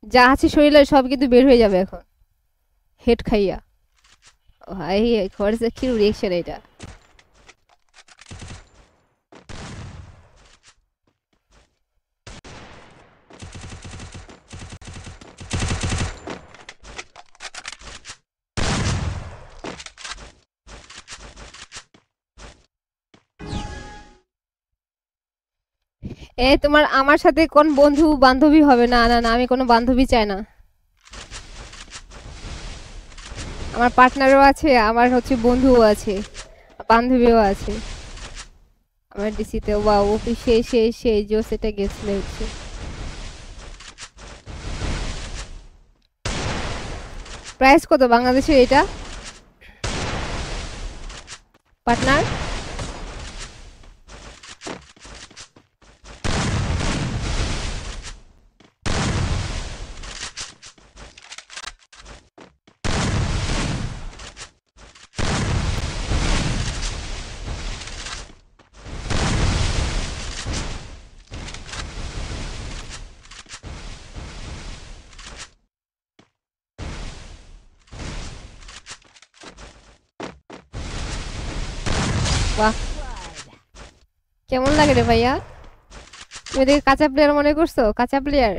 যা আছে শরীরে সব কিন্তু বের হয়ে যাবে এখন হেড খাইয়া। ভাই হোয়াট ইজ কি রিঅ্যাকশন এটা? এ তোমার আমার সাথে কোন বন্ধু বান্ধবী হবে? না না না, আমি কোনো বান্ধবী চাই না। আমার পার্টনারও আছে, আমার হচ্ছে বন্ধুও আছে, বান্ধবীও আছে আমার ডিসিতে। ওয়াও, ওপি সেই সেই সেই জোস, এটা গেছলে হচ্ছে। প্রাইস কত বাংলাদেশের এটা পার্টনার? বাহ, কেমন লাগে রে ভাইয়া? তুমি দেখে কাঁচা প্লেয়ার মনে করছো? কাঁচা প্লেয়ার।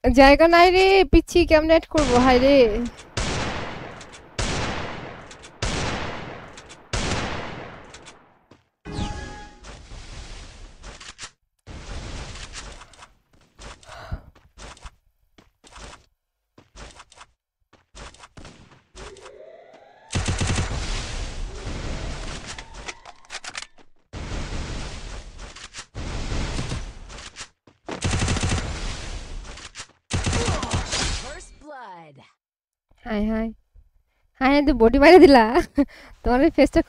জায়গা নাই রে পিচ্ছি, কেমনে অ্যাড করবো? হাই রে, হাই হাই হাই হাই, তুই বডি বাইরে দিলা তোমার ফেসটা